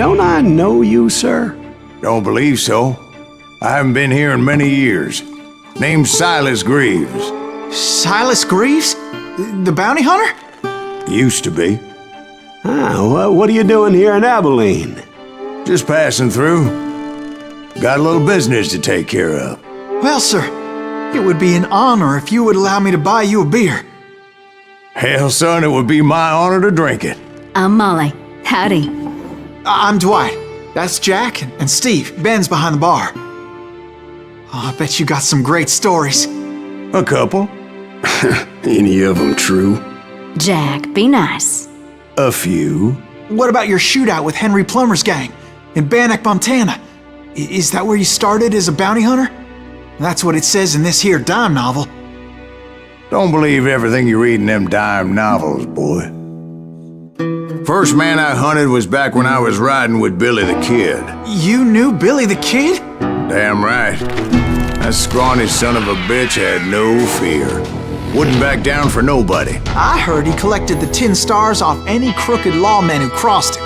don't I know you, sir? Don't believe so. I haven't been here in many years. Name's Silas Greaves. Silas Greaves? The bounty hunter? Used to be. Well, what are you doing here in Abilene? Just passing through. Got a little business to take care of. Well, sir, it would be an honor if you would allow me to buy you a beer. Hell, son, it would be my honor to drink it. I'm Molly. Howdy. I'm Dwight. That's Jack and Steve. Ben's behind the bar. Oh, I bet you got some great stories. A couple. Any of them true? Jack, be nice. A few. What about your shootout with Henry Plummer's gang in Bannock, Montana? Is that where you started as a bounty hunter? That's what it says in this here dime novel. Don't believe everything you read in them dime novels, boy. First man I hunted was back when I was riding with Billy the Kid. You knew Billy the Kid? Damn right. That scrawny son of a bitch had no fear. Wouldn't back down for nobody. I heard he collected the 10 stars off any crooked lawmen who crossed him.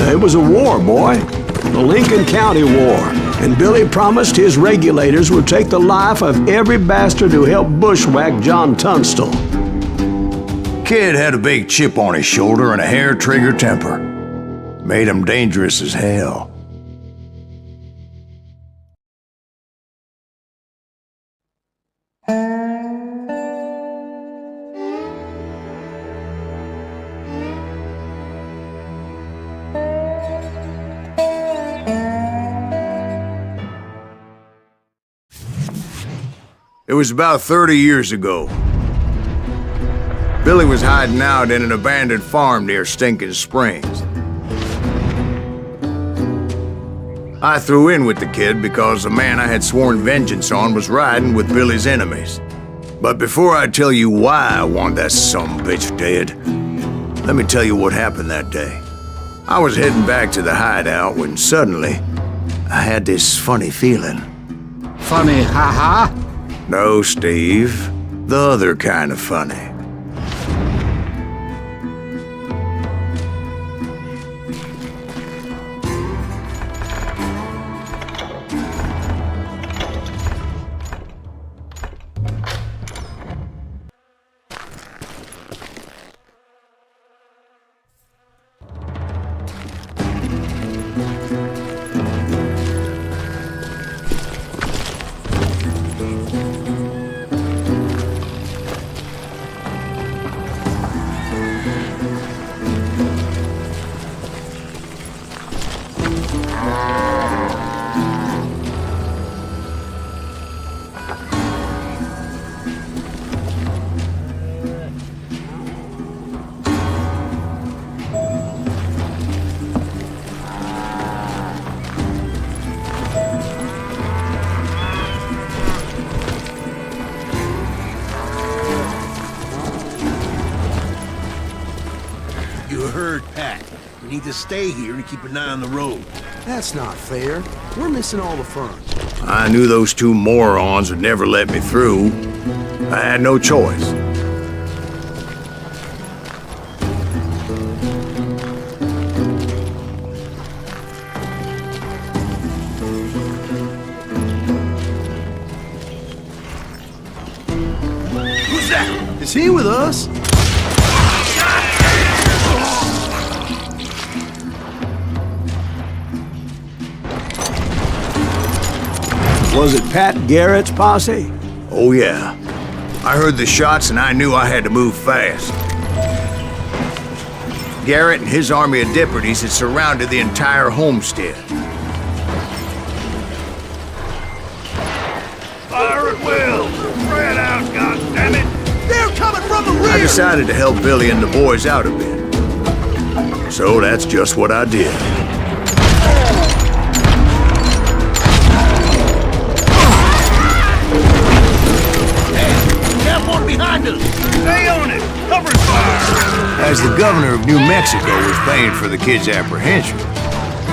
It was a war, boy. The Lincoln County War. And Billy promised his regulators would take the life of every bastard who helped bushwhack John Tunstall. Kid had a big chip on his shoulder and a hair-trigger temper. Made him dangerous as hell. It was about 30 years ago. Billy was hiding out in an abandoned farm near Stinking Springs. I threw in with the kid because the man I had sworn vengeance on was riding with Billy's enemies. But before I tell you why I want that sumbitch dead, let me tell you what happened that day. I was heading back to the hideout when suddenly I had this funny feeling. Funny, haha? No, Steve. The other kind of funny. We need to stay here and keep an eye on the road. That's not fair. We're missing all the fun. I knew those two morons would never let me through. I had no choice. Who's that? Is he with us? Was it Pat Garrett's posse? Oh yeah. I heard the shots and I knew I had to move fast. Garrett and his army of deputies had surrounded the entire homestead. Fire at will! Spread out, goddammit! They're coming from the rear! I decided to help Billy and the boys out a bit. So that's just what I did. Behind us! Stay on it! Cover fire! As the governor of New Mexico was paying for the kid's apprehension,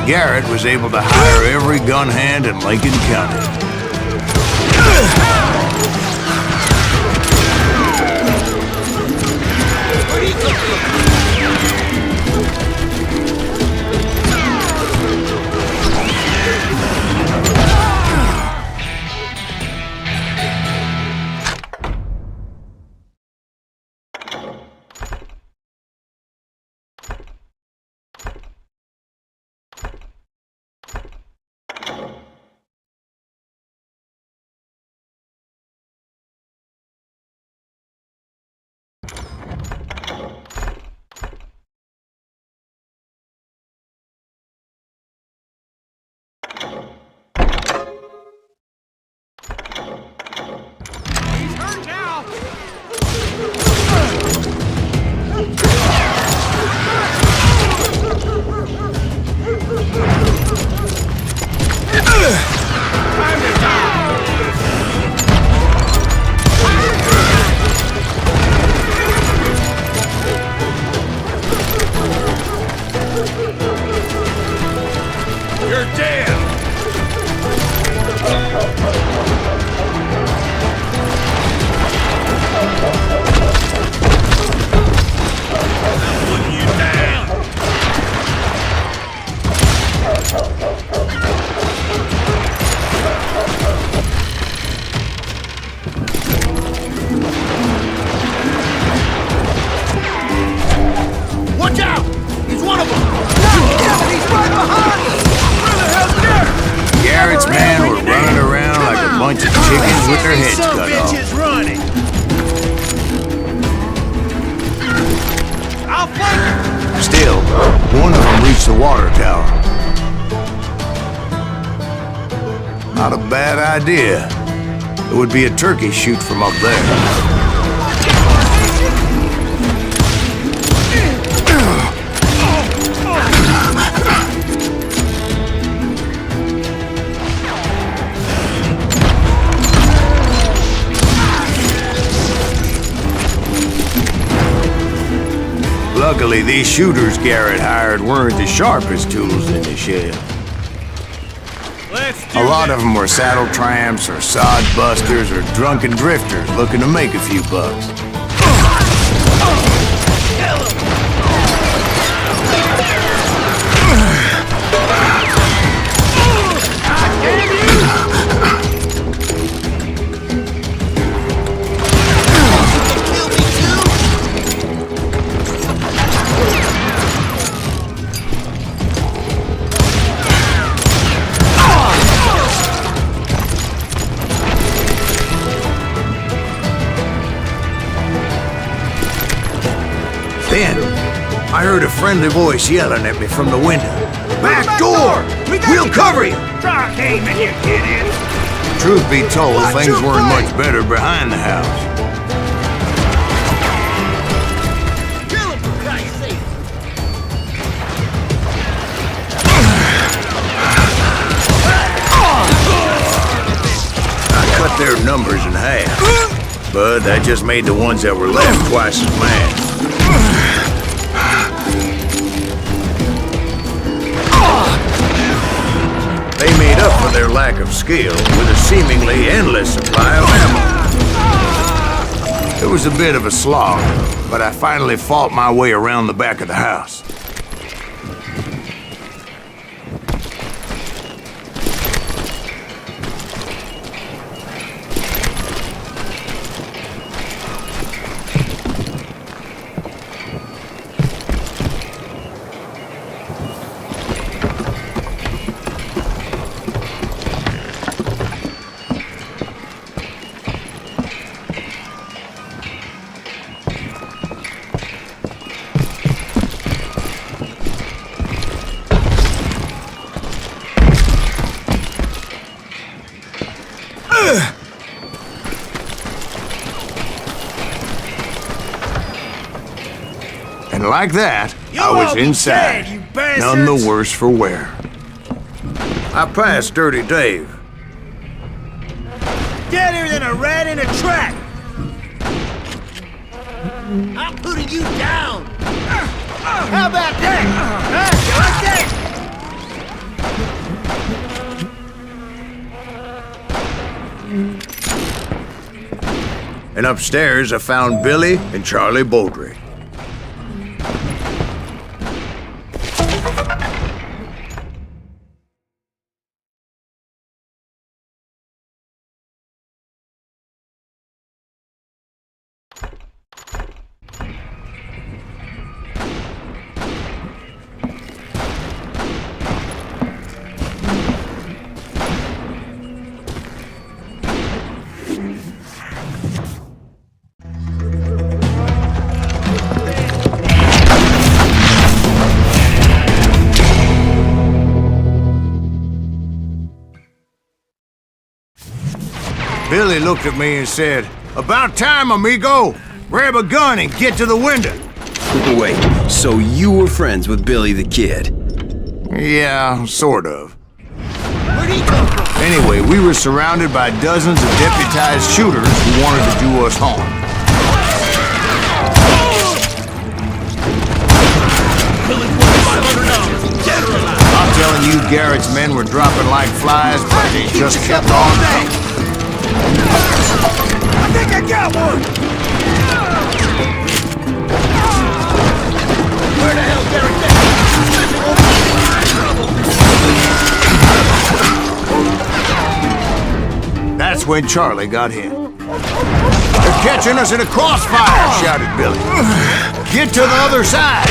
Garrett was able to hire every gun hand in Lincoln County. guys with their heads Some cut off. bitches running. I'll flank. Still, one of them reached the water tower. Not a bad idea. It would be a turkey shoot from up there. Luckily, these shooters Garrett hired weren't the sharpest tools in the shed. A lot of them were saddle tramps or sod busters or drunken drifters looking to make a few bucks. Then, I heard a friendly voice yelling at me from the window. Back door! We'll cover you! Try aiming, you idiot. Truth be told, things weren't much better behind the house. Kill him, for Christ's sake. I cut their numbers in half, but that just made the ones that were left twice as mad. They made up for their lack of skill with a seemingly endless supply of ammo. It was a bit of a slog, but I finally fought my way around the back of the house. And like that, I was inside, dead, you bastards. none the worse for wear. I passed Dirty Dave. Deader than a rat in a trap. I'm putting you down. How about that? You like that? And upstairs, I found Billy and Charlie Beaudry. Billy looked at me and said, "About time, amigo! Grab a gun and get to the window!" Wait, so you were friends with Billy the Kid? Yeah, sort of. Where'd he come from? Anyway, we were surrounded by dozens of deputized shooters who wanted to do us harm. I'm telling you, Garrett's men were dropping like flies, but they just kept on coming. I think I got one. Where the hell, Garrett? That's when Charlie got hit. "They're catching us in a crossfire!" shouted Billy. "Get to the other side!"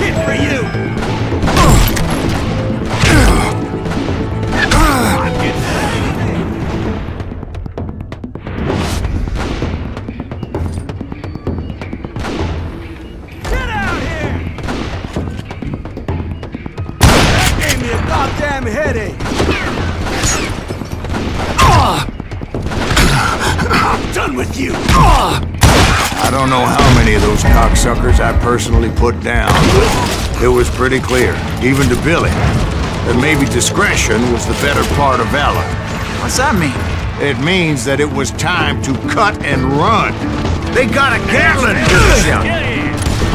tit for you! Get out here! That gave me a goddamn headache! I'm done with you! I don't know how many of those cocksuckers I personally put down, but it was pretty clear, even to Billy, that maybe discretion was the better part of valor. What's that mean? It means that it was time to cut and run. They got a gambling business out.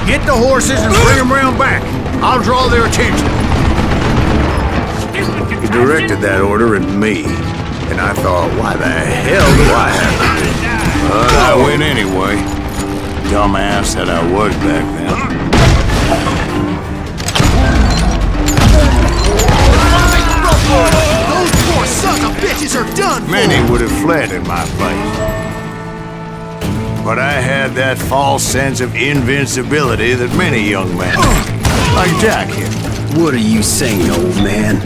Get the horses and bring them round back. I'll draw their attention. He directed that order at me, and I thought, why the hell do I have to do? But I went anyway. Dumbass that I was back then. Those poor sons of bitches are done for! Many would have fled in my place. But I had that false sense of invincibility that many young men have. Like Jack here. What are you saying, old man?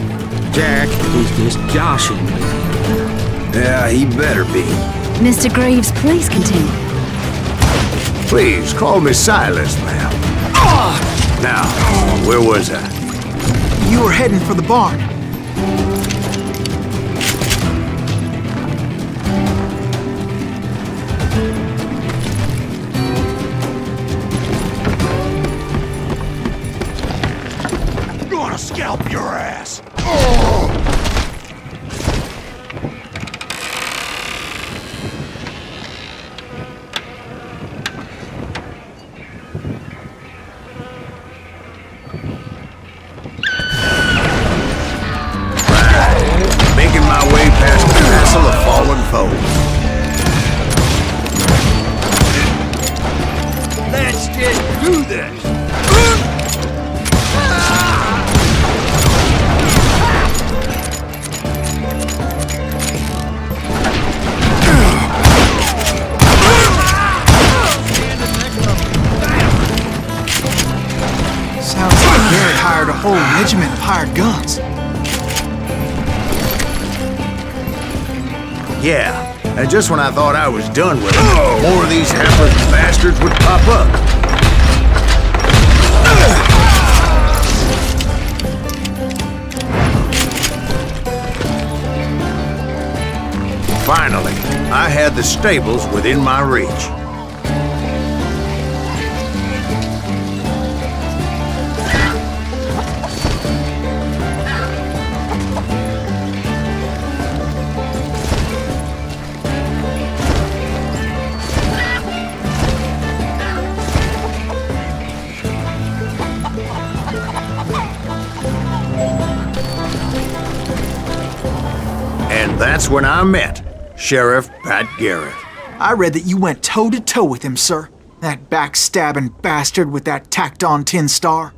Jack, he's just joshing me. Yeah, he better be. Mr. Greaves, please continue. Please, call me Silas, ma'am. Now, where was I? You were heading for the barn. Gonna scalp your ass! Making my way past the castle of fallen foes. Let's get through this! Sounds like Garrett hired a whole regiment of hired guns. Yeah, and just when I thought I was done with them, more of these hapless bastards would pop up. Finally, I had the stables within my reach. And that's when I met Sheriff Pat Garrett. I read that you went toe-to-toe with him, sir. That backstabbing bastard with that tacked-on tin star.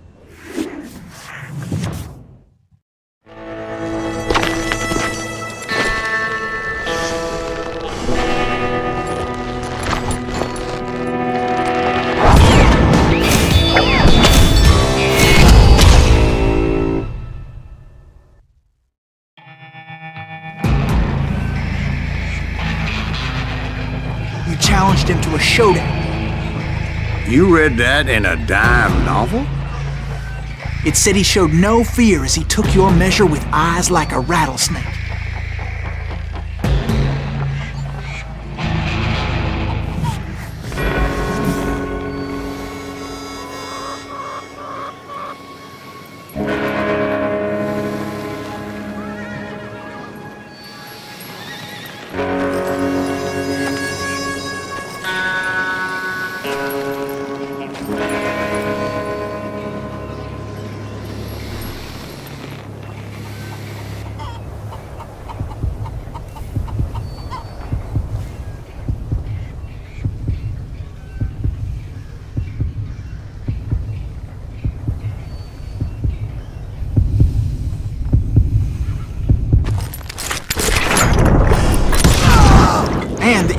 You challenged him to a showdown. You read that in a dime novel? It said he showed no fear as he took your measure with eyes like a rattlesnake.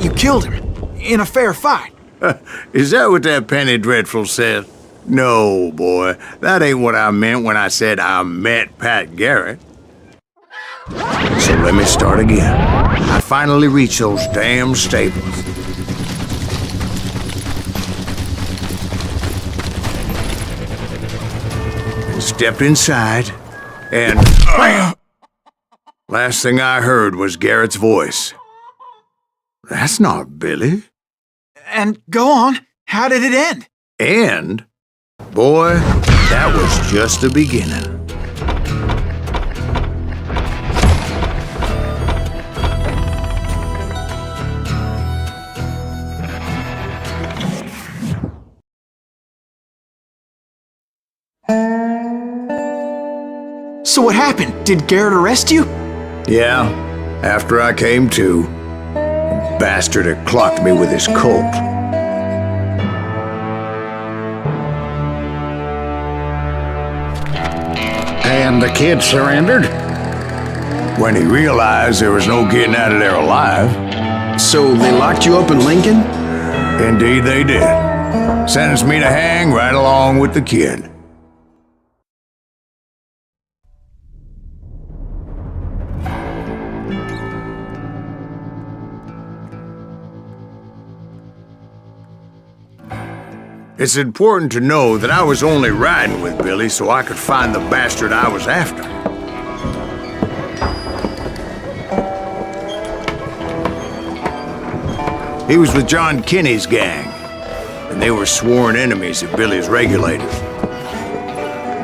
You killed him in a fair fight. Is that what that Penny Dreadful said? No, boy, that ain't what I meant when I said I met Pat Garrett. So let me start again. I finally reached those damn stables. And stepped inside, and bam! Last thing I heard was Garrett's voice. That's not Billy. And go on. How did it end? And, boy, that was just the beginning. So what happened? Did Garrett arrest you? Yeah, after I came to, the bastard had clocked me with his Colt. And the kid surrendered? When he realized there was no getting out of there alive. So they locked you up in Lincoln? Indeed they did. Sentenced me to hang right along with the kid. It's important to know that I was only riding with Billy so I could find the bastard I was after. He was with John Kinney's gang, and they were sworn enemies of Billy's regulators.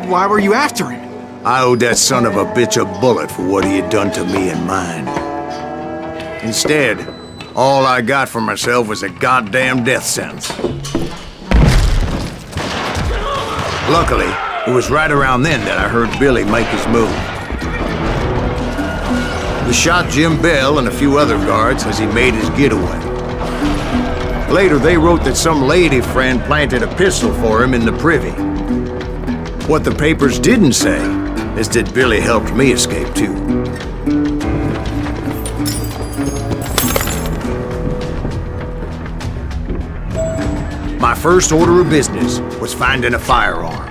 Why were you after him? I owed that son of a bitch a bullet for what he had done to me and mine. Instead, all I got for myself was a goddamn death sentence. Luckily, it was right around then that I heard Billy make his move. He shot Jim Bell and a few other guards as he made his getaway. Later, they wrote that some lady friend planted a pistol for him in the privy. What the papers didn't say is that Billy helped me escape too. My first order of business was finding a firearm.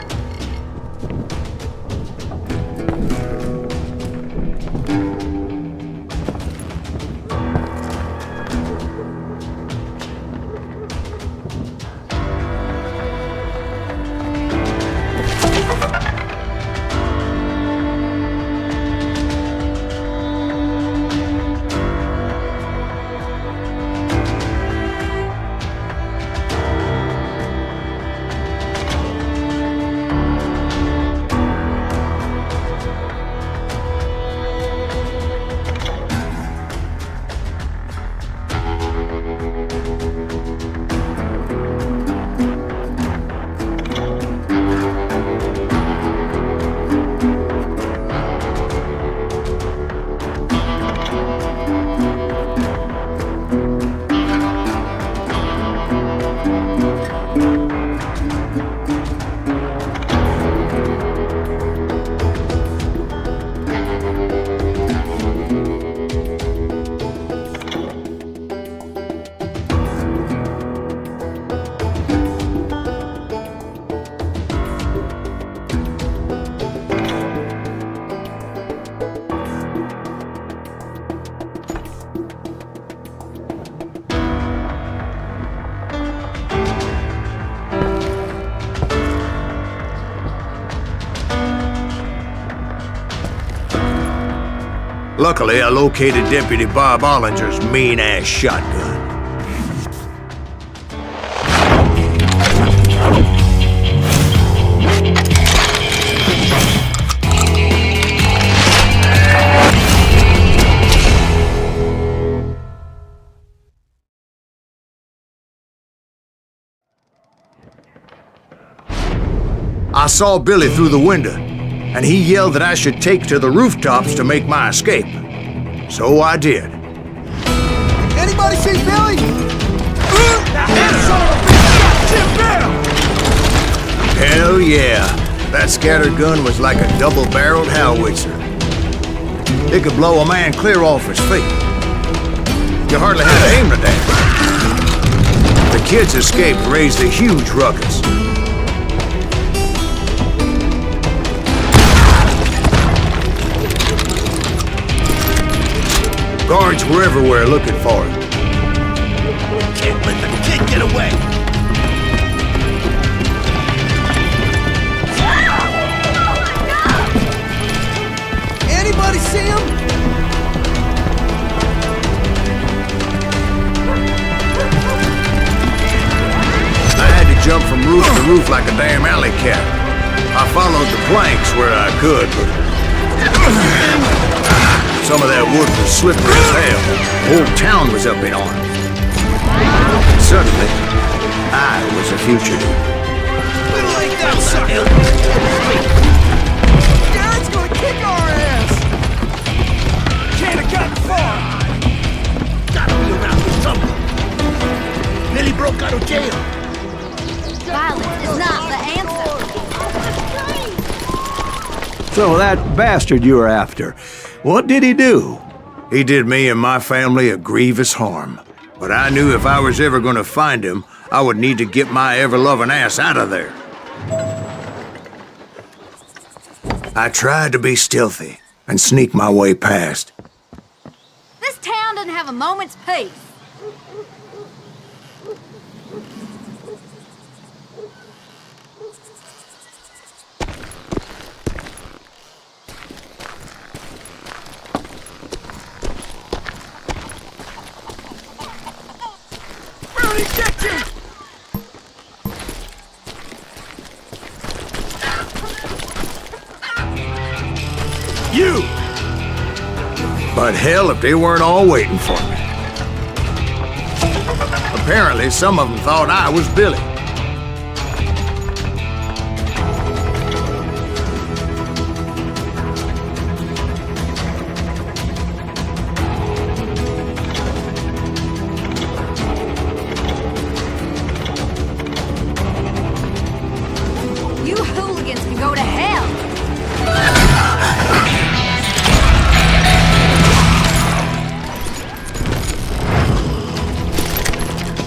Luckily, I located Deputy Bob Ollinger's mean-ass shotgun. I saw Billy through the window, and he yelled that I should take to the rooftops to make my escape. So I did. Anybody see Billy? Hell yeah. That scattered gun was like a double-barreled howitzer. It could blow a man clear off his feet. You hardly had to aim at that. The kids' escape raised a huge ruckus. Guards were everywhere looking for him. Can't let the kid get away! Anybody see him? I had to jump from roof to roof like a damn alley cat. I followed the planks where I could, but some of that wood was slippery as hell. The whole town was up in arms. Suddenly, I was a fugitive. Little ain't that sucker! Dad's gonna kick our ass! Can't have gotten far! Gotta be around here somewhere. Billy broke out of jail. Violence is not the answer. So that bastard you were after, what did he do? He did me and my family a grievous harm. But I knew if I was ever gonna find him, I would need to get my ever-loving ass out of there. I tried to be stealthy and sneak my way past. This town doesn't have a moment's peace. You! But hell if they weren't all waiting for me. Apparently, some of them thought I was Billy. You hooligans can go to hell.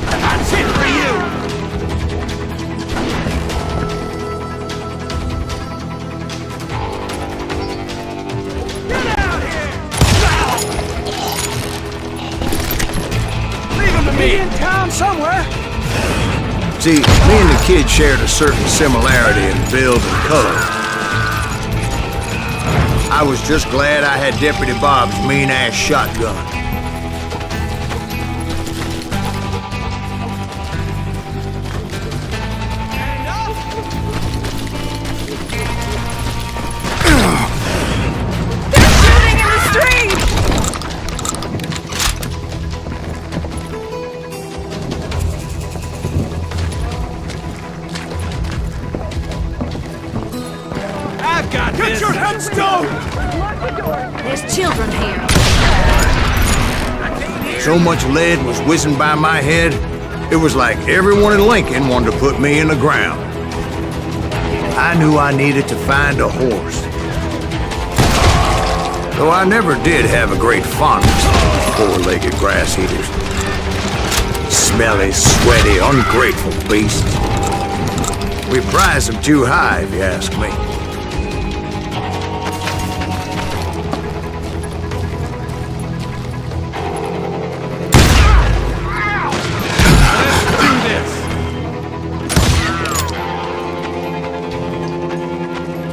That's it for you! Get out here! Leave him to me! In town somewhere! See, me and the kid shared a certain similarity in build and color. I was just glad I had Deputy Bob's mean-ass shotgun. Shooting in the street! I've got this! Get your headstone! There's children here. So much lead was whizzing by my head, it was like everyone in Lincoln wanted to put me in the ground. I knew I needed to find a horse. Though I never did have a great fondness for those four-legged grass eaters. Smelly, sweaty, ungrateful beasts. We prize them too high, if you ask me.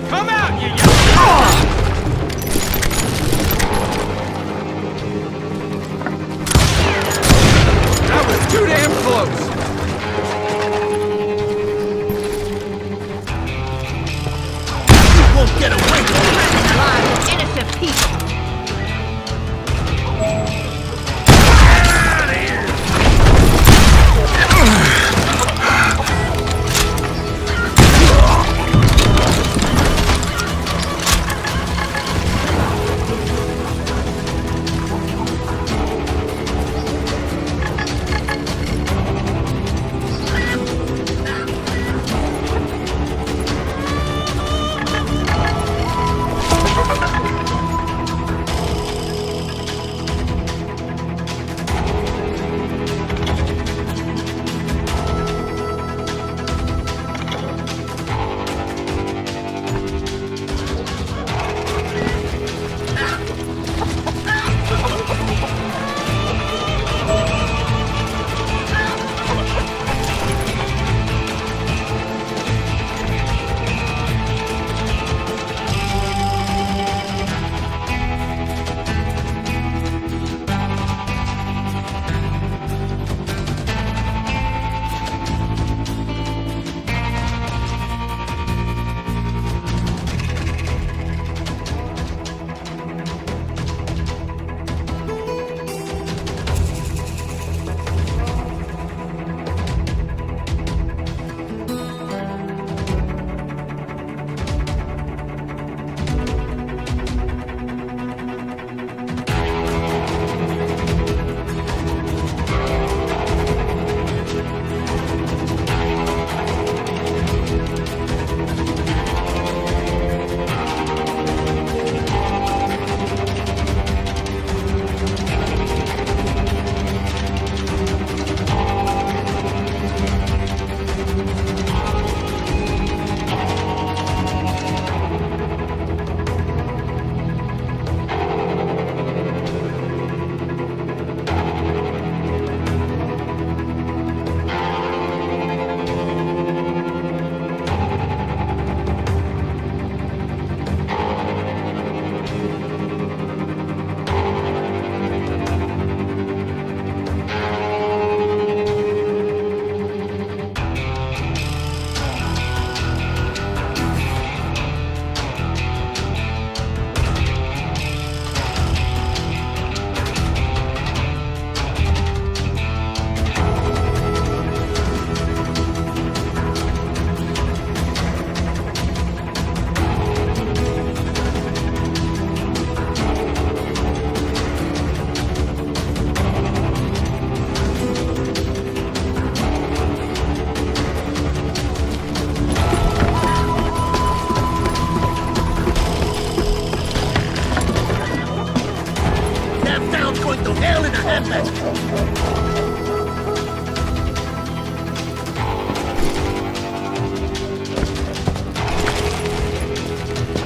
Come out, you That was too damn close! You won't get away from me! Innocent people.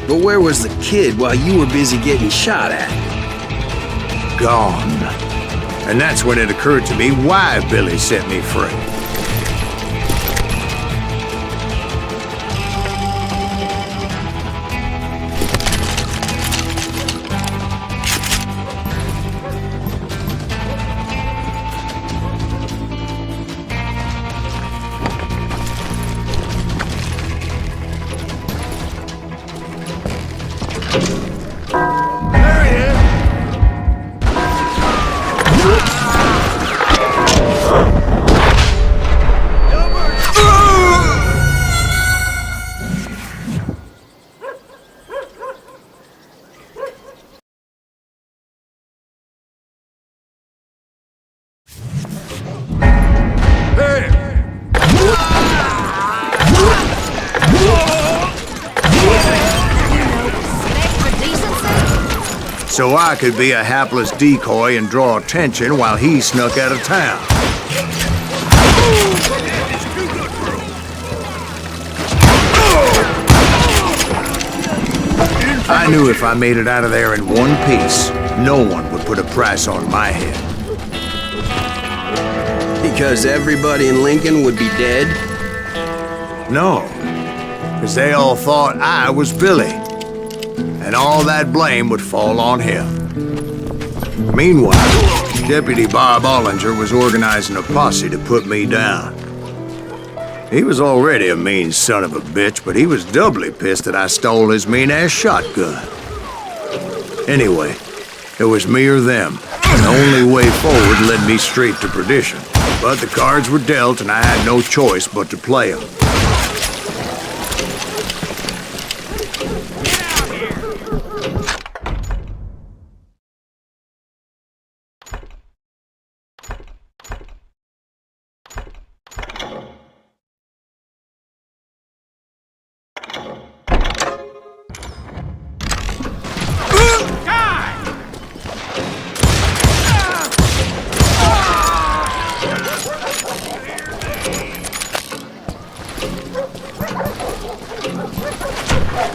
But where was the kid while you were busy getting shot at? Gone. And that's when it occurred to me why Billy set me free. So I could be a hapless decoy and draw attention while he snuck out of town. I knew if I made it out of there in one piece, no one would put a price on my head. Because everybody in Lincoln would be dead? No, because they all thought I was Billy. And all that blame would fall on him. Meanwhile, Deputy Bob Ollinger was organizing a posse to put me down. He was already a mean son of a bitch, but he was doubly pissed that I stole his mean-ass shotgun. Anyway, it was me or them. The only way forward led me straight to perdition. But the cards were dealt, and I had no choice but to play them.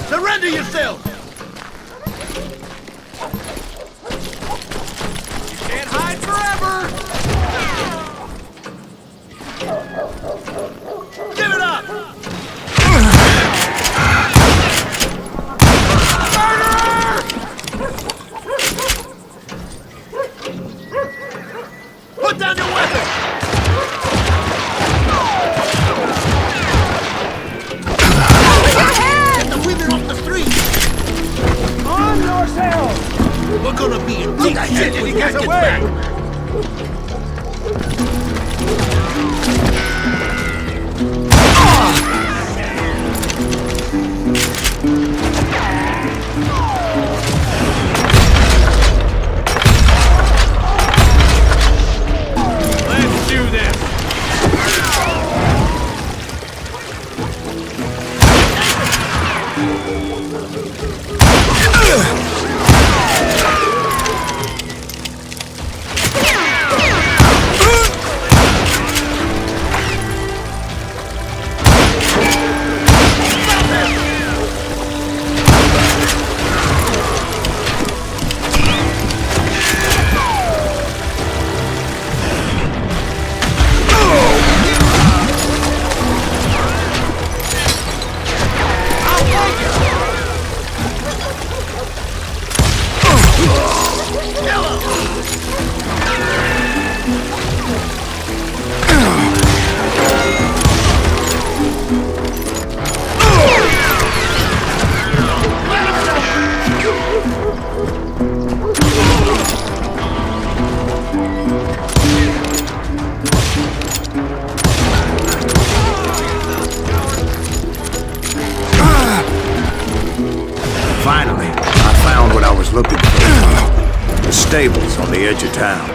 Surrender yourself! You can't hide forever! Give it up! Murderer! Put down your weapon! We're gonna be in deep shit when he gets back! Let's do this! Finally, I found what I was looking for. The stables on the edge of town.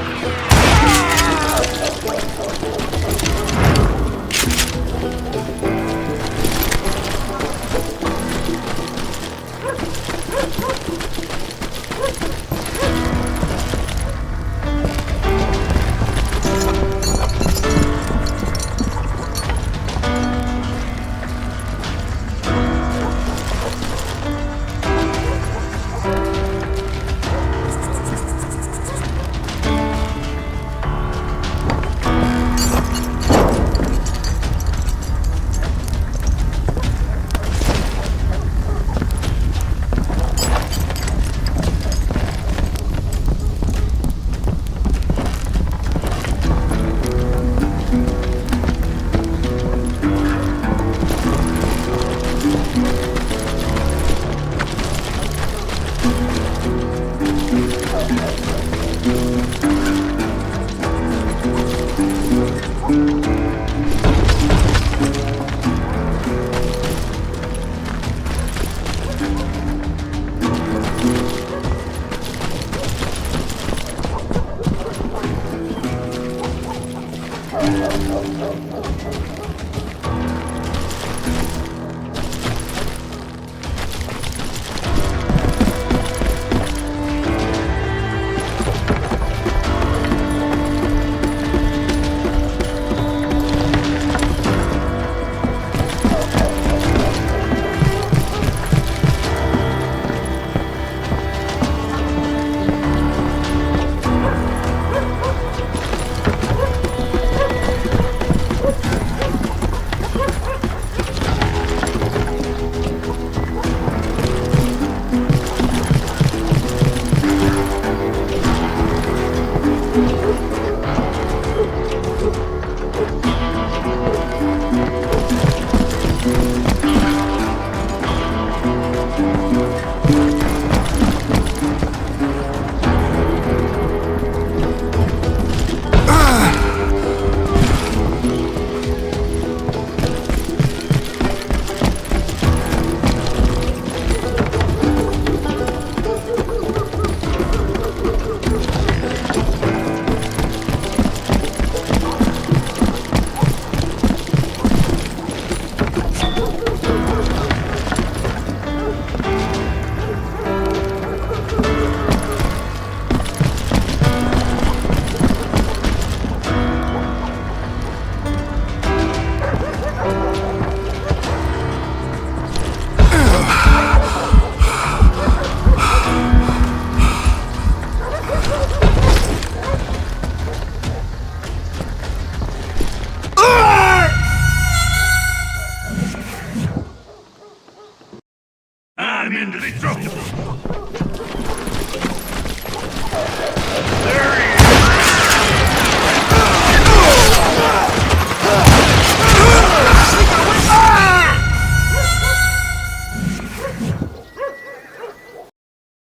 I'm indestructible.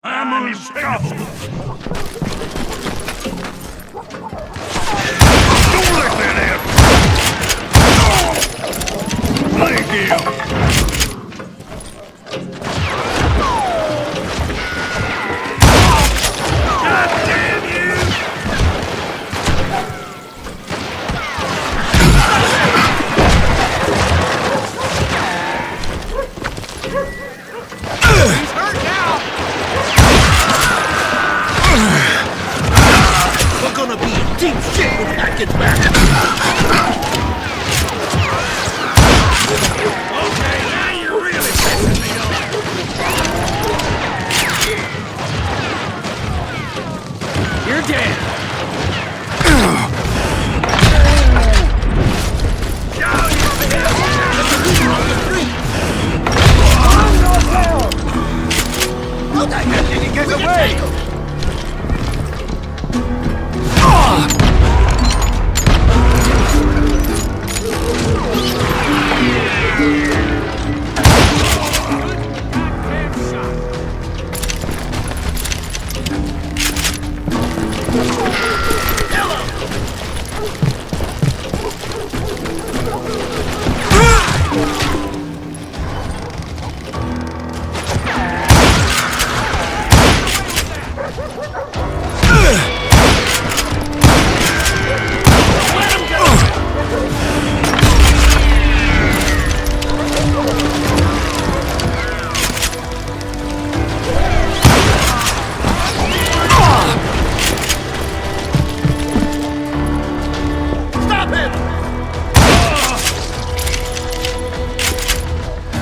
I'm unstoppable. Don't let that happen. Play deal. God damn you! He's hurt now. We're gonna be in deep shit when that gets back. Okay, now you're really pissing me off. You're dead. How the heck did he get away?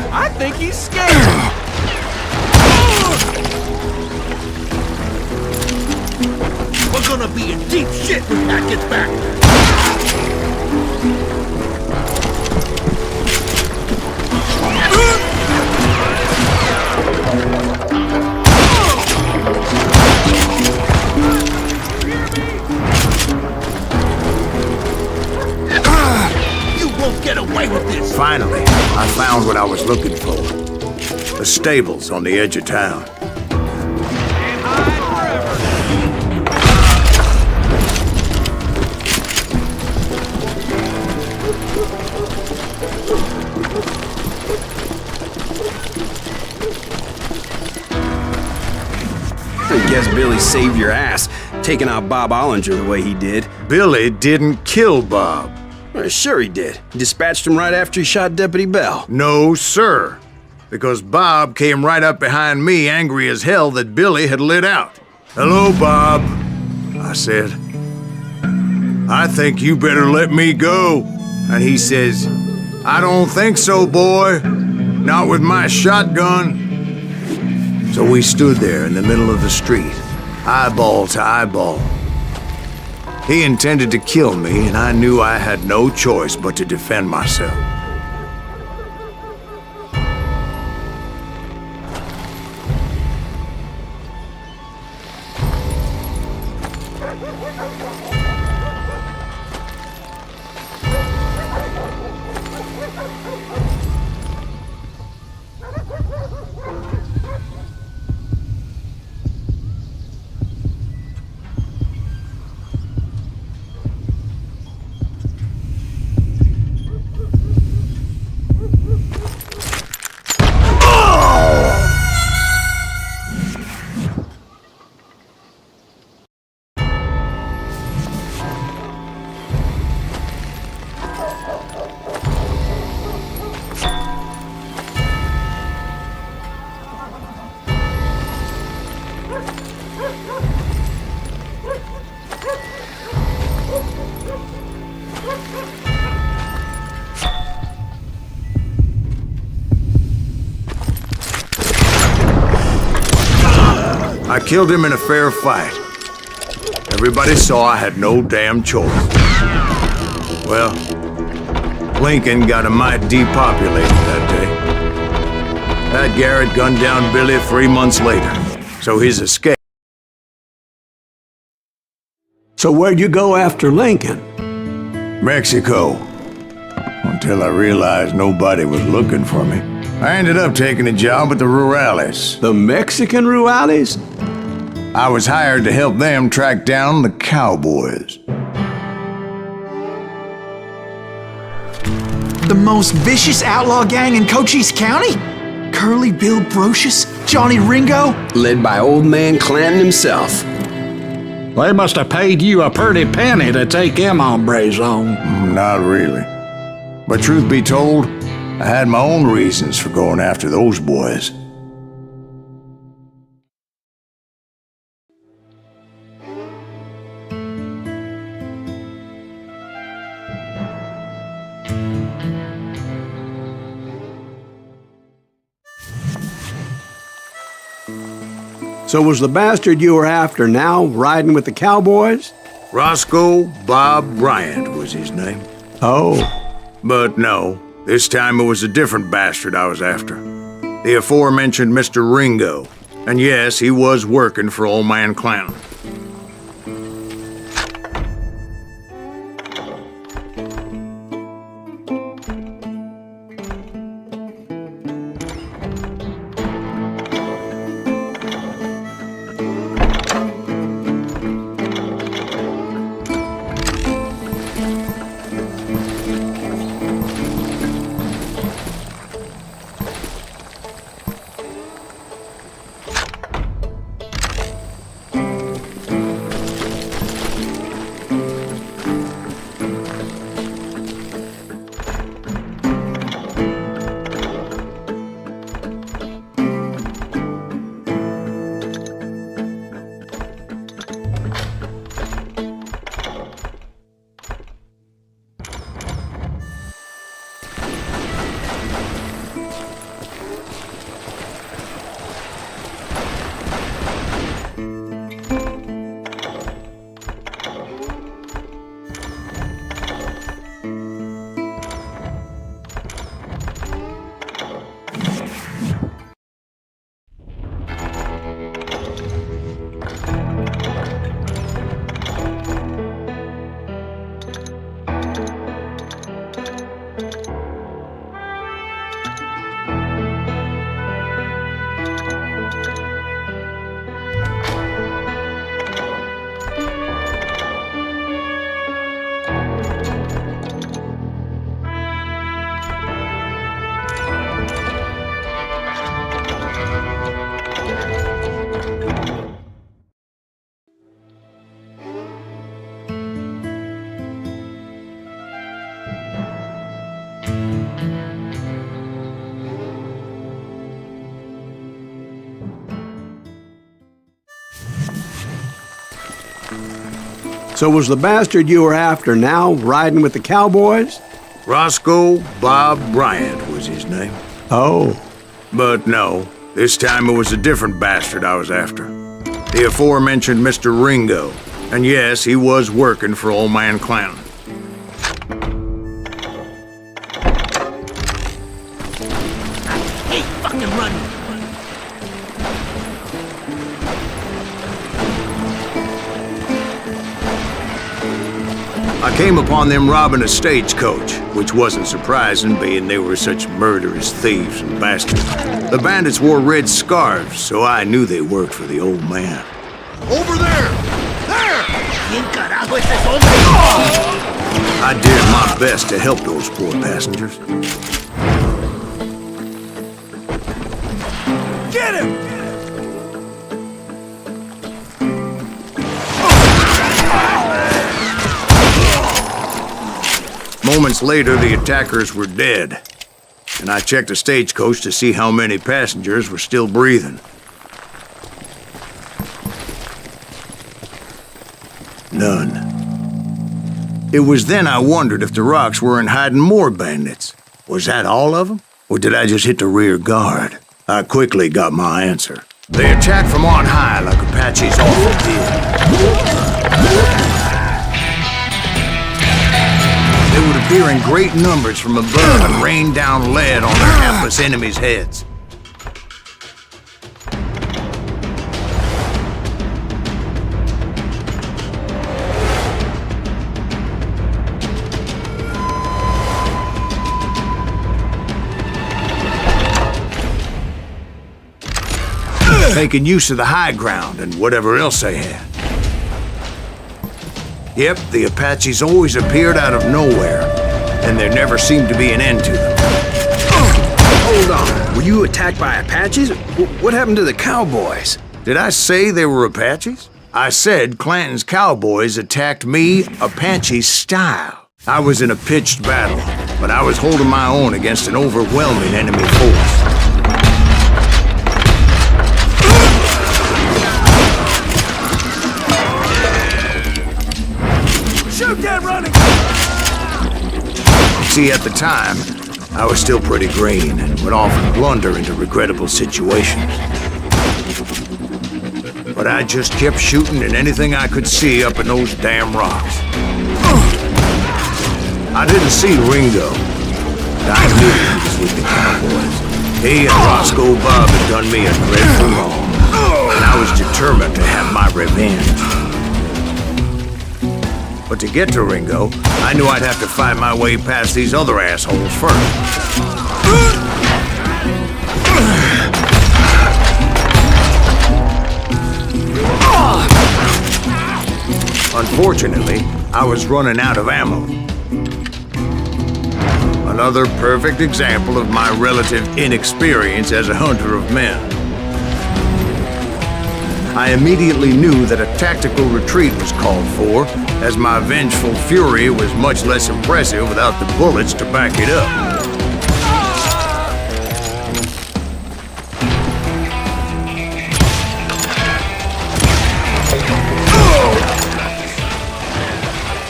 I think he's scared. We're gonna be in deep shit when Pat gets back. You won't get away with this. Finally, I found what I was looking for. The stables on the edge of town. I guess Billy saved your ass, taking out Bob Ollinger the way he did. Billy didn't kill Bob. Well, sure he did. He dispatched him right after he shot Deputy Bell. No, sir. Because Bob came right up behind me, angry as hell that Billy had lit out. "Hello, Bob," I said. "I think you better let me go." And he says, "I don't think so, boy. Not with my shotgun." So we stood there in the middle of the street, eyeball to eyeball. He intended to kill me, and I knew I had no choice but to defend myself. I killed him in a fair fight. Everybody saw I had no damn choice. Well, Lincoln got a mite depopulated that day. That Garrett gunned down Billy 3 months later, so his escape. So where'd you go after Lincoln? Mexico. Until I realized nobody was looking for me. I ended up taking a job at the Rurales. The Mexican Rurales? I was hired to help them track down the cowboys. The most vicious outlaw gang in Cochise County? Curly Bill Brocious? Johnny Ringo? Led by old man Clanton himself. They must have paid you a pretty penny to take them hombres on. Not really. But truth be told, I had my own reasons for going after those boys. So was the bastard you were after now riding with the cowboys? Roscoe Bob Bryant was his name. Oh. But no, this time it was a different bastard I was after. The aforementioned Mr. Ringo. And yes, he was working for old man Clanton. So was the bastard you were after now riding with the cowboys? Roscoe Bob Bryant was his name. Oh. But no, this time it was a different bastard I was after. The aforementioned Mr. Ringo. And yes, he was working for old man Clanton. Hey, fucking run! I came upon them robbing a stagecoach, which wasn't surprising, being they were such murderous thieves and bastards. The bandits wore red scarves, so I knew they worked for the old man. Over there! There! ¿Quién carajo es ese hombre? I did my best to help those poor passengers. Get him! Moments later, the attackers were dead, and I checked the stagecoach to see how many passengers were still breathing. None. It was then I wondered if the rocks weren't hiding more bandits. Was that all of them? Or did I just hit the rear guard? I quickly got my answer. They attacked from on high like Apaches often did. They would appear in great numbers from above and rain down lead on their hapless enemies' heads. Making use of the high ground and whatever else they had. Yep, the Apaches always appeared out of nowhere, and there never seemed to be an end to them. Hold on. Were you attacked by Apaches? What happened to the cowboys? Did I say they were Apaches? I said Clanton's cowboys attacked me Apache style. I was in a pitched battle, but I was holding my own against an overwhelming enemy force. Shoot that running! See, at the time, I was still pretty green and would often blunder into regrettable situations. But I just kept shooting at anything I could see up in those damn rocks. I didn't see Ringo, but I knew he was with the cowboys. He and Roscoe Bob had done me a dreadful wrong, and I was determined to have my revenge. But to get to Ringo, I knew I'd have to fight my way past these other assholes first. Unfortunately, I was running out of ammo. Another perfect example of my relative inexperience as a hunter of men. I immediately knew that a tactical retreat was called for, as my vengeful fury was much less impressive without the bullets to back it up.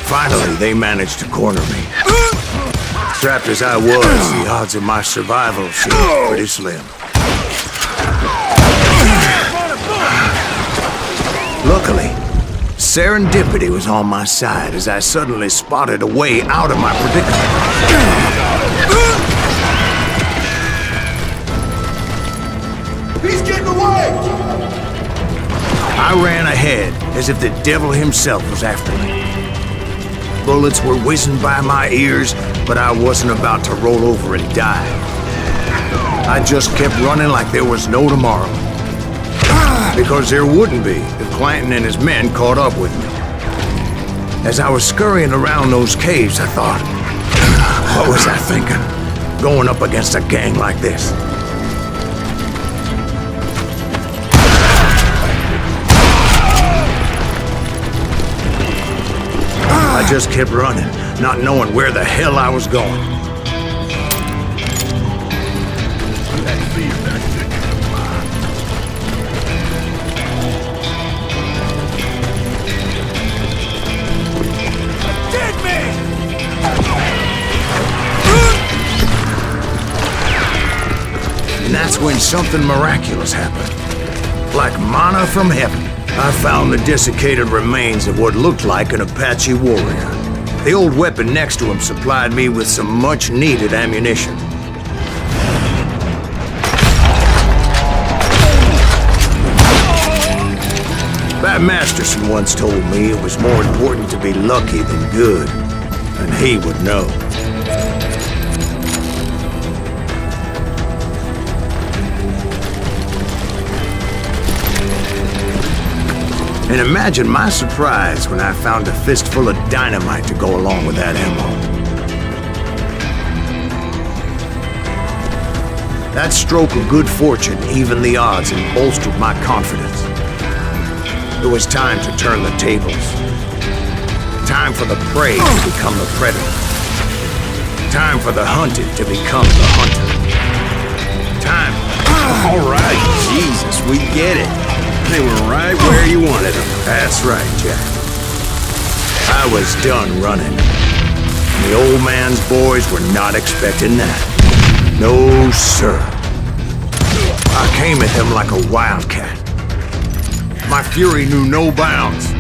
Finally, they managed to corner me. Trapped as I was, the odds of my survival seemed pretty slim. Luckily, serendipity was on my side as I suddenly spotted a way out of my predicament. He's getting away! I ran ahead as if the devil himself was after me. Bullets were whizzing by my ears, but I wasn't about to roll over and die. I just kept running like there was no tomorrow. Because there wouldn't be if Clanton and his men caught up with me. As I was scurrying around those caves, I thought, what was I thinking? Going up against a gang like this? I just kept running, not knowing where the hell I was going. when something miraculous happened. Like manna from heaven, I found the desiccated remains of what looked like an Apache warrior. The old weapon next to him supplied me with some much-needed ammunition. Pat Masterson once told me it was more important to be lucky than good, and he would know. And imagine my surprise when I found a fistful of dynamite to go along with that ammo. That stroke of good fortune evened the odds and bolstered my confidence. It was time to turn the tables. Time for the prey to become the predator. Time for the hunted to become the hunter. Time. All right, Jesus, we get it. They were right where you wanted them. That's right, Jack. I was done running. The old man's boys were not expecting that. No, sir. I came at them like a wildcat. My fury knew no bounds.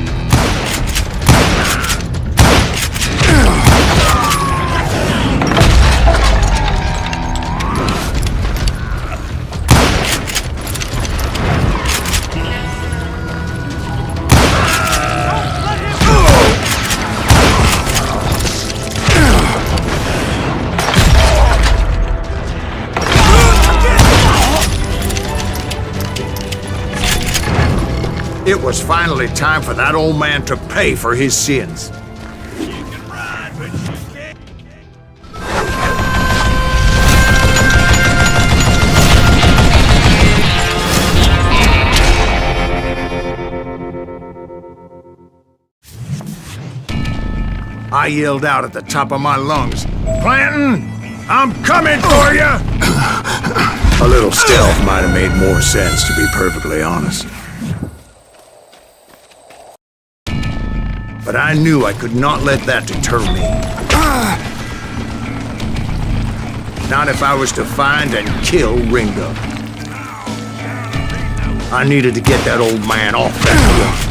It was finally time for that old man to pay for his sins. I yelled out at the top of my lungs, "Clanton, I'm coming for you!" A little stealth might have made more sense, to be perfectly honest. But I knew I could not let that deter me. Not if I was to find and kill Ringo. I needed to get that old man off that roof.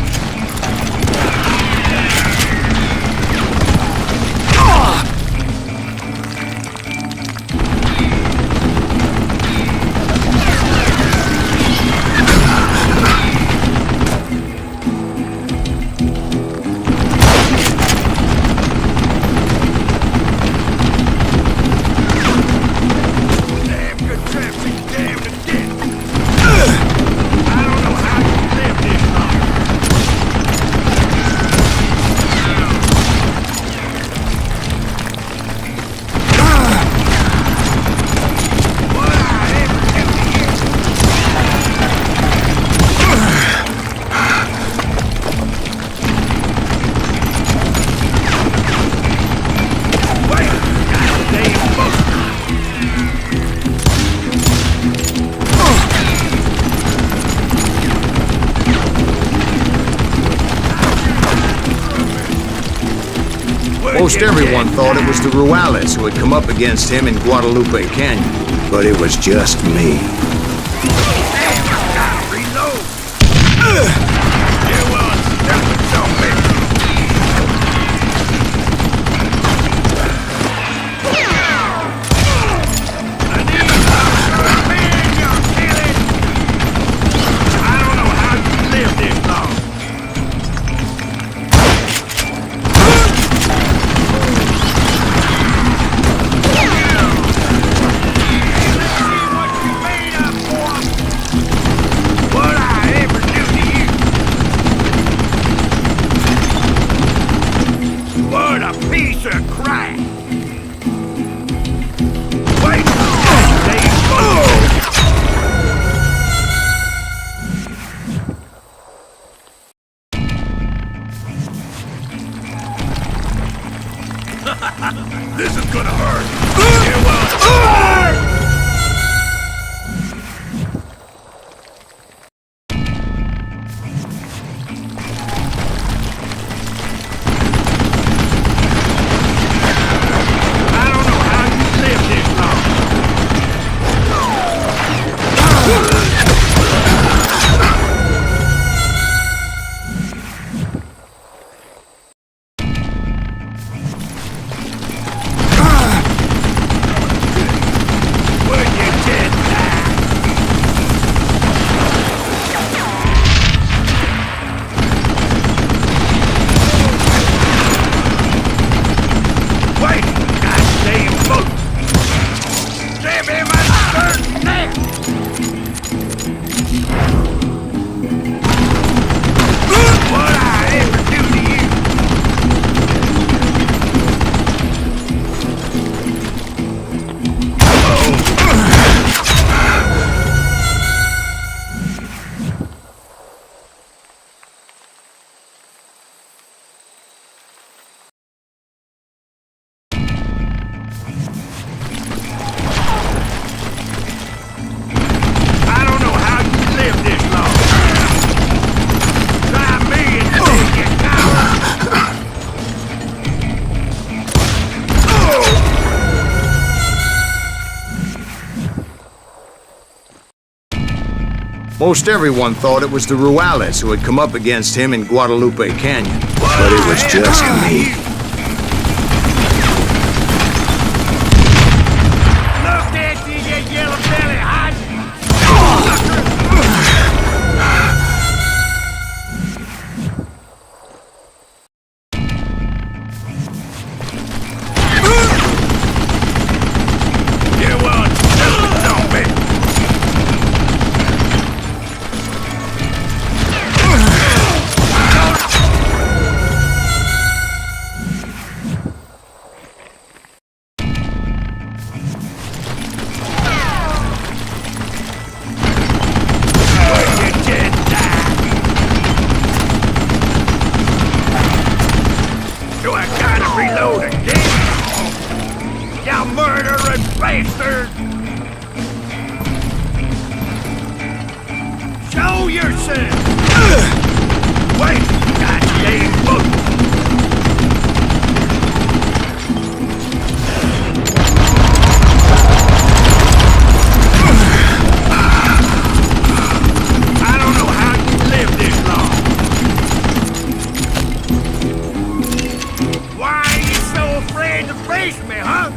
Most everyone thought it was the Ruales who had come up against him in Guadalupe Canyon, but it was just me. This is gonna hurt. It will. I don't know how you lived this long. Most everyone thought it was the Ruales who had come up against him in Guadalupe Canyon, but it was just me. Look at you yellow belly hot! You want zombie? Do I gotta reload again? You murdering bastard! Show yourself! Wait, goddamn book! I don't know how you live this long. Why are you so afraid to face me, huh?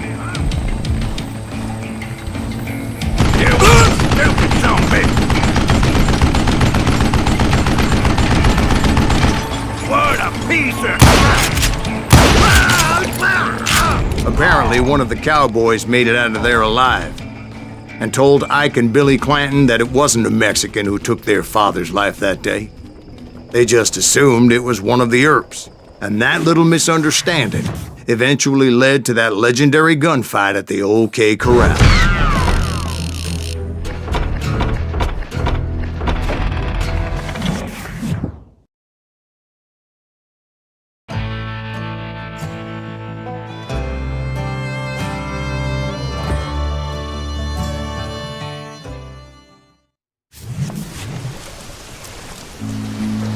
You stupid zombie! What a piece of... Apparently, one of the cowboys made it out of there alive and told Ike and Billy Clanton that it wasn't a Mexican who took their father's life that day. They just assumed it was one of the Earps, and that little misunderstanding eventually led to that legendary gunfight at the OK Corral.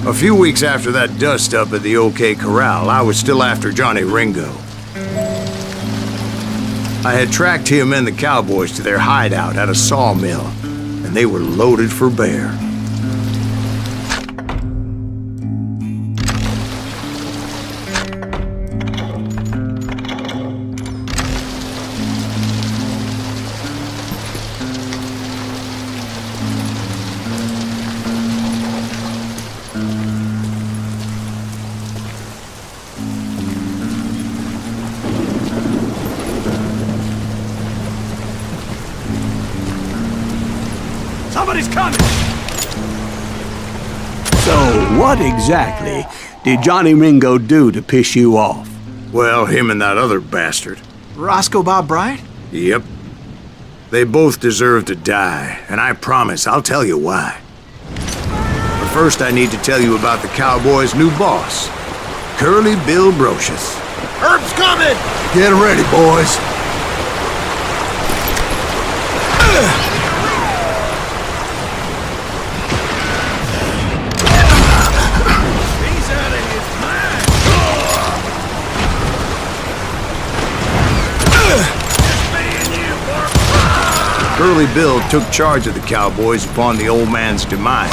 A few weeks after that dust-up at the OK Corral, I was still after Johnny Ringo. I had tracked him and the cowboys to their hideout at a sawmill, and they were loaded for bear. Somebody's coming! So, what exactly did Johnny Ringo do to piss you off? Well, him and that other bastard. Roscoe Bob Bryant? Yep. They both deserve to die, and I promise I'll tell you why. But first I need to tell you about the cowboys' new boss, Curly Bill Brocious. Herb's coming! Get ready, boys. He's out of his mind! Curly Bill took charge of the cowboys upon the old man's demise,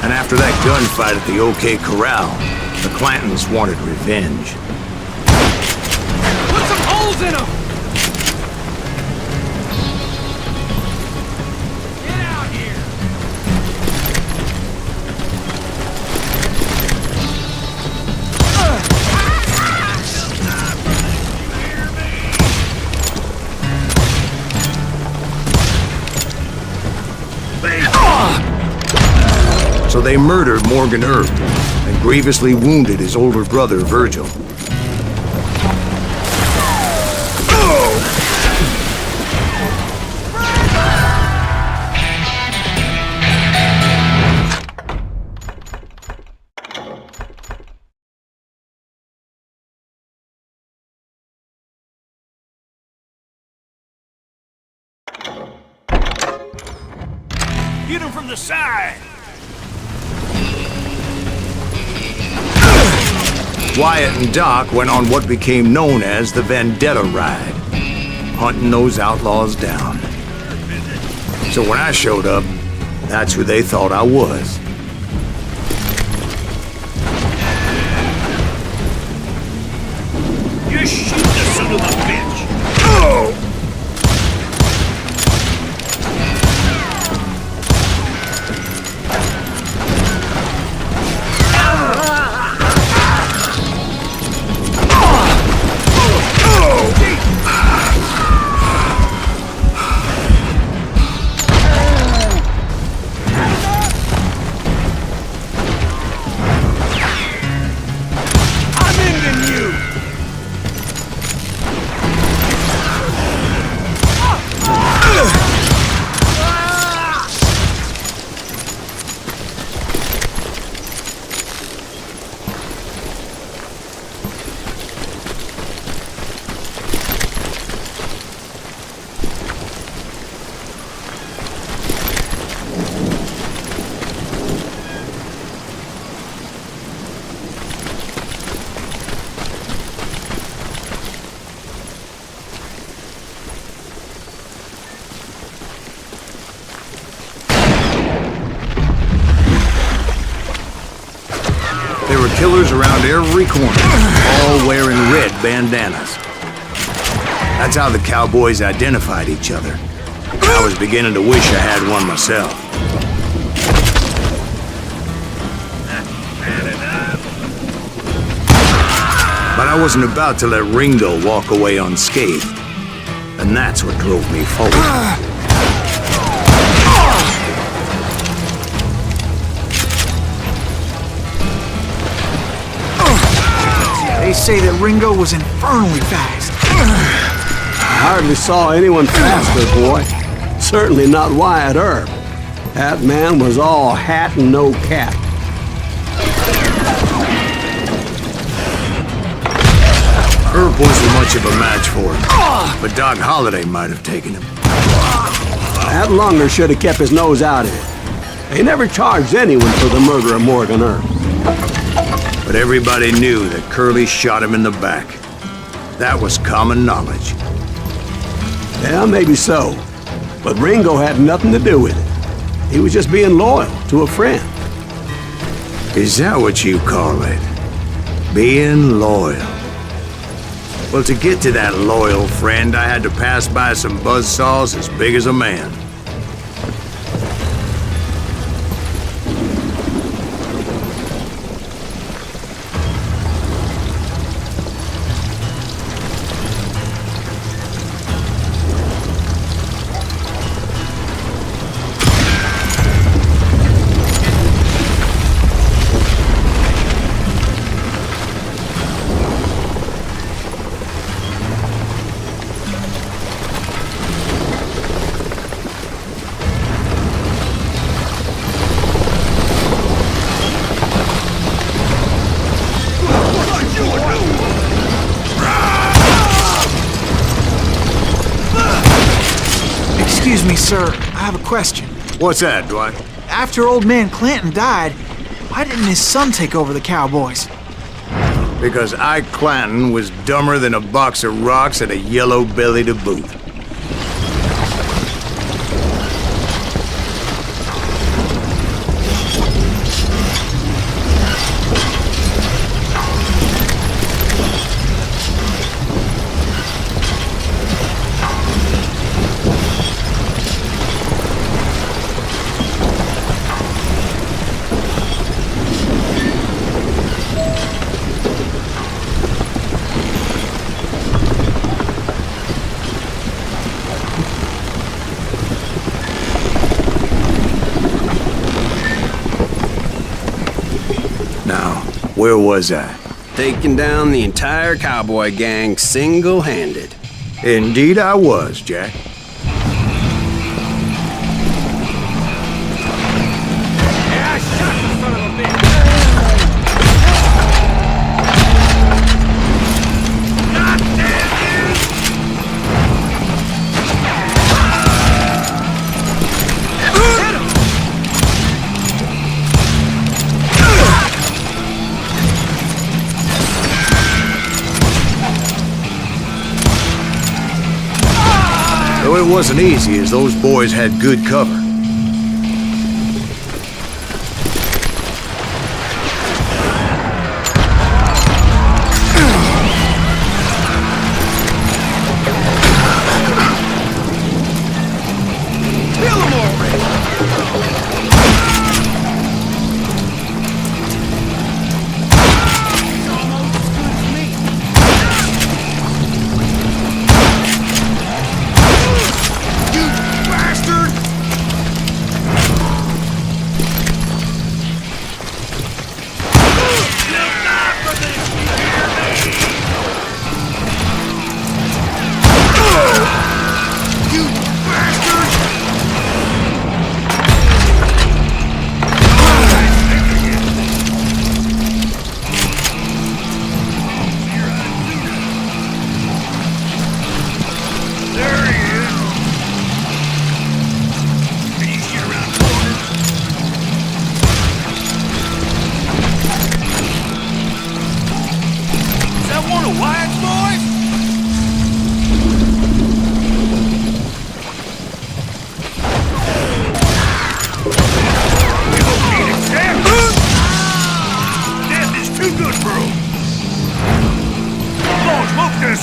and after that gunfight at the OK Corral, the Clantons wanted revenge. Put some holes in him! Get out here! So they murdered Morgan Earp and grievously wounded his older brother, Virgil. Get him from the side! Wyatt and Doc went on what became known as the Vendetta Ride, hunting those outlaws down. So when I showed up, That's who they thought I was. You shoot the son of a bitch! Oh! There were killers around every corner, all wearing red bandanas. That's how the cowboys identified each other. I was beginning to wish I had one myself. But I wasn't about to let Ringo walk away unscathed. And that's what drove me forward. They say that Ringo was infernally fast. I hardly saw anyone faster, boy. Certainly not Wyatt Earp. That man was all hat and no cap. Earp wasn't much of a match for him, but Doc Holliday might have taken him. That lunger should have kept his nose out of it. They never charged anyone for the murder of Morgan Earp. But everybody knew that Curly shot him in the back. That was common knowledge. Yeah, maybe so. But Ringo had nothing to do with it. He was just being loyal to a friend. Is that what you call it? Being loyal? Well, to get to that loyal friend, I had to pass by some buzzsaws as big as a man. Excuse me, sir. I have a question. What's that, Dwight? After old man Clanton died, why didn't his son take over the Cowboys? Because Ike Clanton was dumber than a box of rocks and a yellow belly to boot. Where was I? Taking down the entire cowboy gang single-handed. Indeed I was, Jack. Yeah, shut the son of a bitch! God damn you! Hit him! Though it wasn't easy, as those boys had good cover.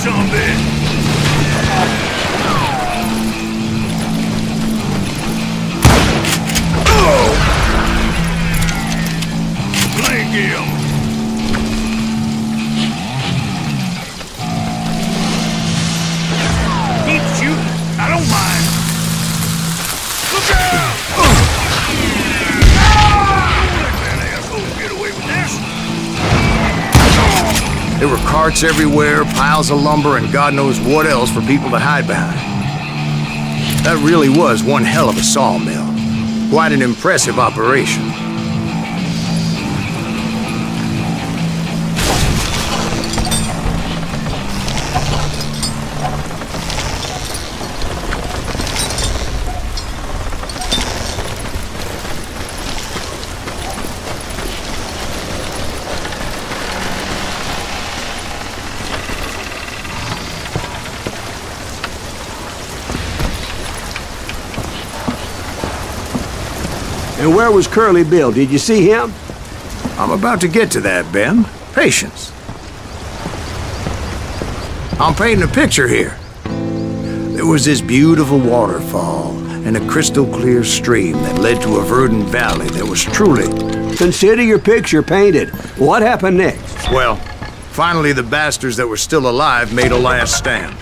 some bitch! Blank him! Keep shooting. I don't mind. Look out! Let that asshole get away with this. There were carts everywhere, piles of lumber, and God knows what else for people to hide behind. That really was one hell of a sawmill. Quite an impressive operation. And where was Curly Bill? Did you see him? I'm about to get to that, Ben. Patience. I'm painting a picture here. There was this beautiful waterfall and a crystal clear stream that led to a verdant valley that was truly... Consider your picture painted. What happened next? Well, finally the bastards that were still alive made a last stand.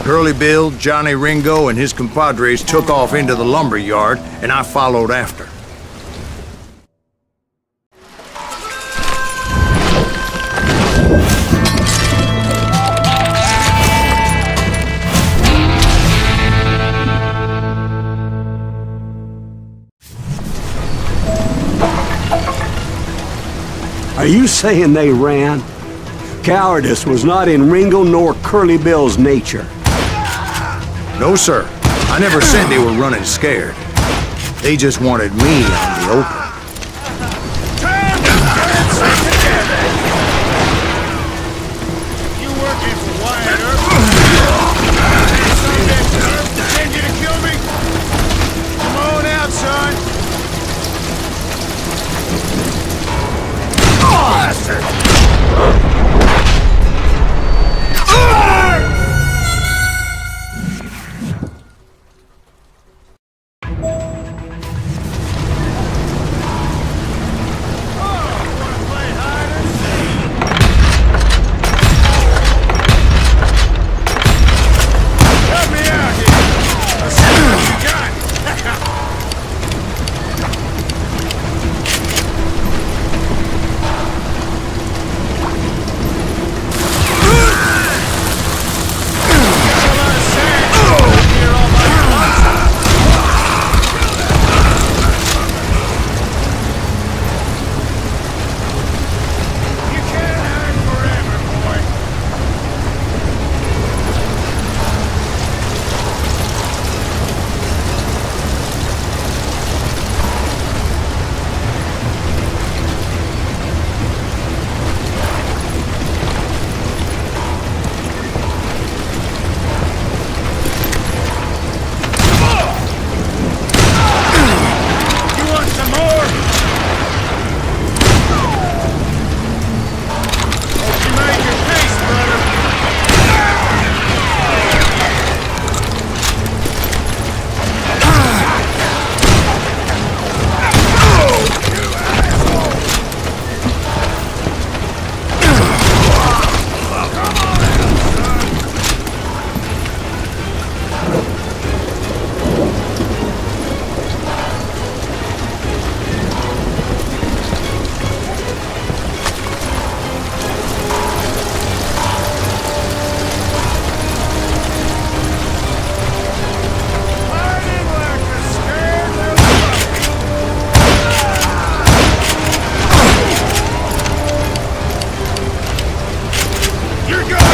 Curly Bill, Johnny Ringo, and his compadres took off into the lumber yard, and I followed after. Are you saying they ran? Cowardice was not in Ringo nor Curly Bill's nature. No, sir. I never said they were running scared. They just wanted me on the open. You working for Wyatt Earp? Send you to kill me? Come on out, son. Bastard! You're going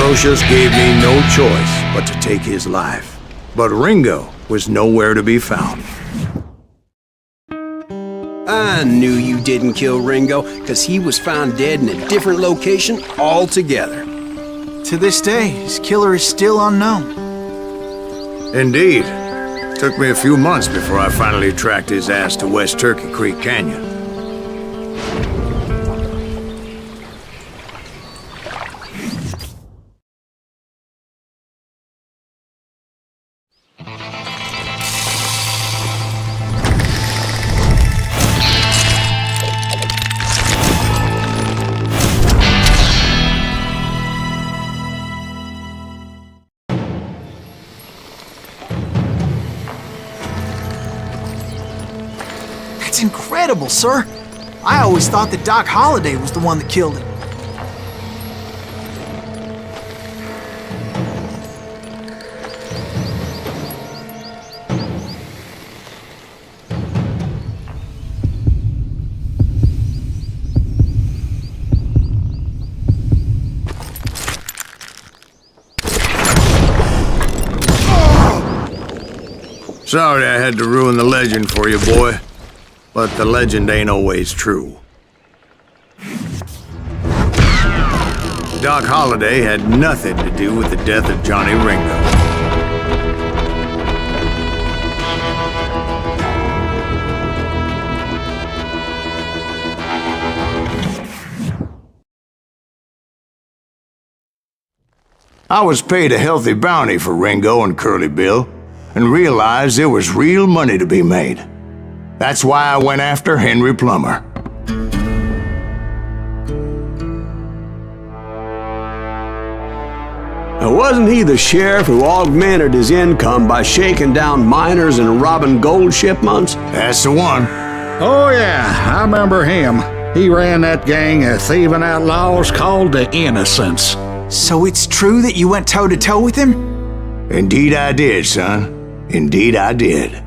Brocious gave me no choice but to take his life. But Ringo was nowhere to be found. I knew you didn't kill Ringo, because he was found dead in a different location altogether. To this day, his killer is still unknown. Indeed. Took me a few months before I finally tracked his ass to West Turkey Creek Canyon. That's incredible, sir. I always thought that Doc Holliday was the one that killed him. Sorry I had to ruin the legend for you, boy. But the legend ain't always true. Doc Holliday had nothing to do with the death of Johnny Ringo. I was paid a healthy bounty for Ringo and Curly Bill, and realized there was real money to be made. That's why I went after Henry Plummer. Now, wasn't he the sheriff who augmented his income by shaking down miners and robbing gold shipments? That's the one. Oh, yeah, I remember him. He ran that gang of thieving outlaws called the Innocents. So it's true that you went toe-to-toe with him? Indeed I did, son. Indeed I did.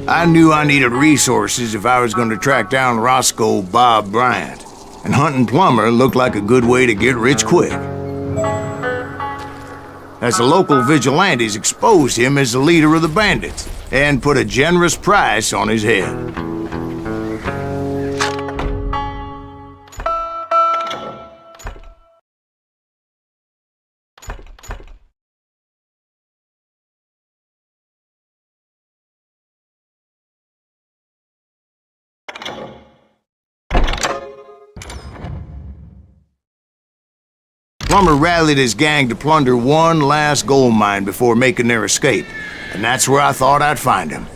I knew I needed resources if I was going to track down Roscoe Bob Bryant, and hunting Plummer looked like a good way to get rich quick. As the local vigilantes exposed him as the leader of the bandits, and put a generous price on his head. Plummer rallied his gang to plunder one last gold mine before making their escape, and that's where I thought I'd find him.